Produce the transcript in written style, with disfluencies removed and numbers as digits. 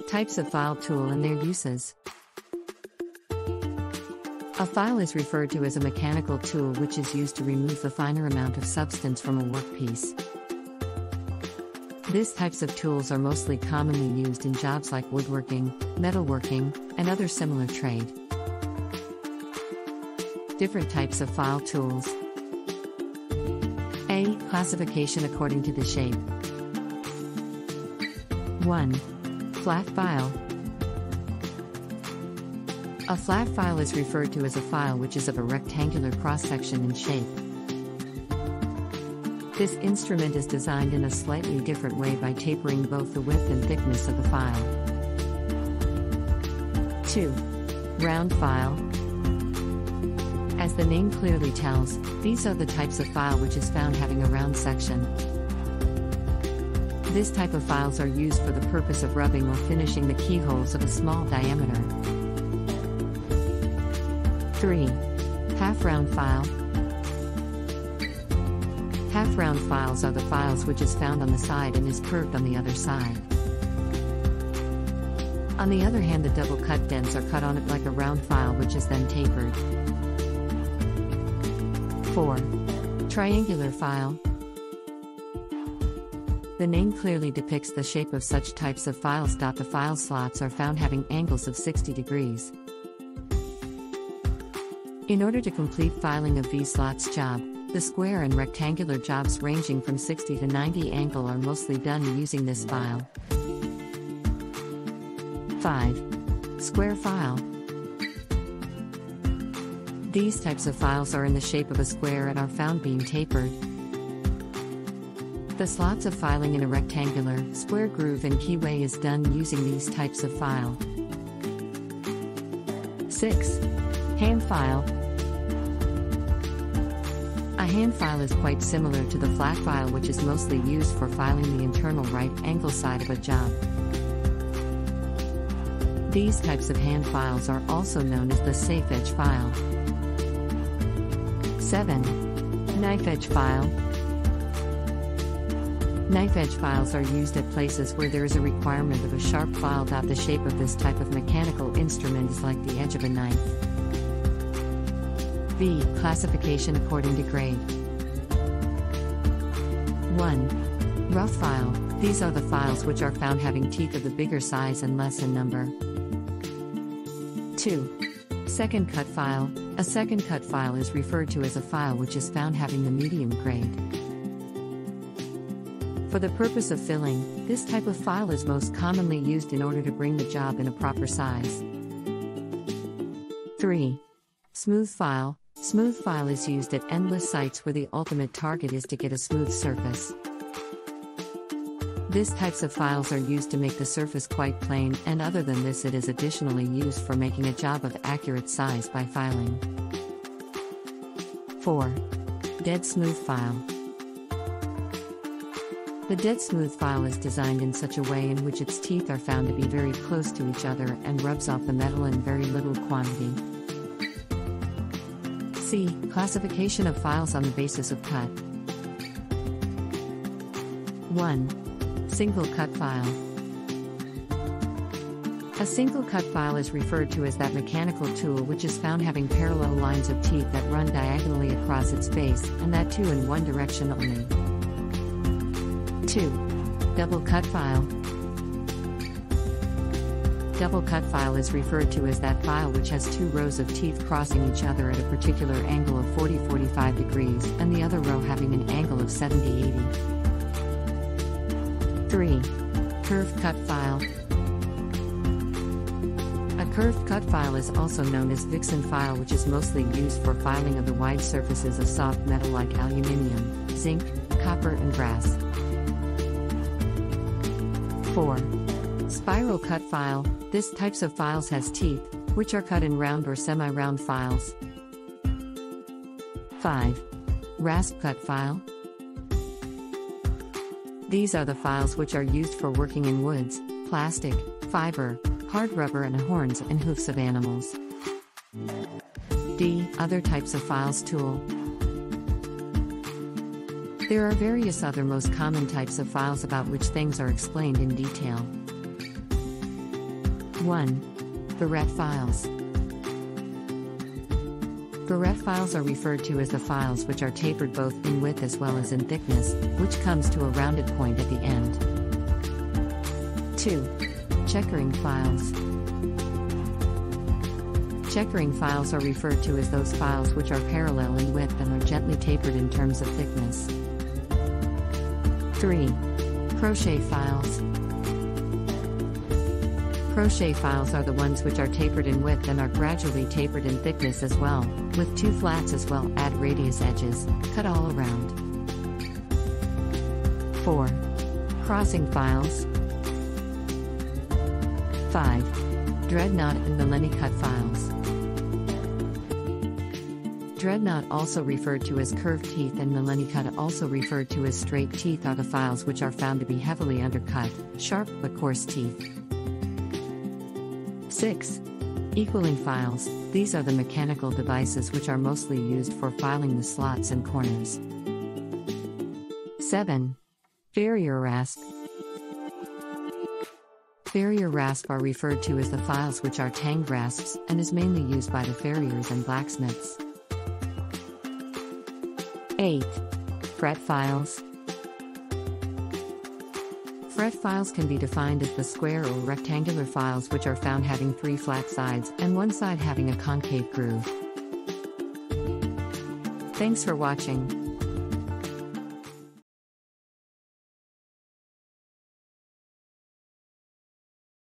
Types of file tool and their uses. A file is referred to as a mechanical tool which is used to remove the finer amount of substance from a workpiece. These types of tools are mostly commonly used in jobs like woodworking, metalworking, and other similar trade. Different types of file tools. A. Classification according to the shape. 1. Flat file. A flat file is referred to as a file which is of a rectangular cross-section in shape. This instrument is designed in a slightly different way by tapering both the width and thickness of the file. 2. Round file. As the name clearly tells, these are the types of file which is found having a round section. This type of files are used for the purpose of rubbing or finishing the keyholes of a small diameter. 3. Half-round file. Half-round files are the files which is found on the side and is curved on the other side. On the other hand, the double-cut dents are cut on it like a round file which is then tapered. 4. Triangular file. The name clearly depicts the shape of such types of files. The file slots are found having angles of 60 degrees. In order to complete filing of these slots job, the square and rectangular jobs ranging from 60 to 90 angle are mostly done using this file. 5. Square file. These types of files are in the shape of a square and are found being tapered. The slots of filing in a rectangular, square groove and keyway is done using these types of file. 6. Hand file. A hand file is quite similar to the flat file which is mostly used for filing the internal right angle side of a job. These types of hand files are also known as the safe edge file. 7. Knife edge file. Knife edge files are used at places where there is a requirement of a sharp file. The shape of this type of mechanical instrument is like the edge of a knife. B. Classification according to grade. 1. Rough file. These are the files which are found having teeth of the bigger size and less in number. 2. Second cut file. A second cut file is referred to as a file which is found having the medium grade. For the purpose of filling, this type of file is most commonly used in order to bring the job in a proper size. 3. Smooth file. Smooth file is used at endless sites where the ultimate target is to get a smooth surface. These types of files are used to make the surface quite plain, and other than this it is additionally used for making a job of accurate size by filing. 4. Dead smooth file. The dead smooth file is designed in such a way in which its teeth are found to be very close to each other and rubs off the metal in very little quantity. C. Classification of files on the basis of cut. 1. Single cut file. A single cut file is referred to as that mechanical tool which is found having parallel lines of teeth that run diagonally across its face, and that too in one direction only. 2. Double cut file. Double cut file is referred to as that file which has two rows of teeth crossing each other at a particular angle of 40-45 degrees, and the other row having an angle of 70-80. 3. Curved cut file. A curved cut file is also known as Vixen file, which is mostly used for filing of the wide surfaces of soft metal like aluminium, zinc, copper and brass. 4. Spiral cut file. This types of files has teeth, which are cut in round or semi-round files. 5. Rasp cut file. These are the files which are used for working in woods, plastic, fiber, hard rubber and horns and hoofs of animals. D. Other types of files tool. There are various other most common types of files about which things are explained in detail. 1. Barrett files. Barrett files are referred to as the files which are tapered both in width as well as in thickness, which comes to a rounded point at the end. 2. Checkering files. Checkering files are referred to as those files which are parallel in width and are gently tapered in terms of thickness. 3. Crochet files. Crochet files are the ones which are tapered in width and are gradually tapered in thickness as well, with 2 flats as well. Add radius edges, cut all around. 4. Crossing files. 5. Dreadnought and Millennium cut files. Dreadnought, also referred to as curved teeth, and Millennium cut, also referred to as straight teeth, are the files which are found to be heavily undercut, sharp but coarse teeth. 6. Equaling files. These are the mechanical devices which are mostly used for filing the slots and corners. 7. Farrier rasp. Farrier rasp are referred to as the files which are tanged rasps, and is mainly used by the farriers and blacksmiths. 8. Fret files. Fret files can be defined as the square or rectangular files which are found having 3 flat sides and one side having a concave groove. Thanks for watching.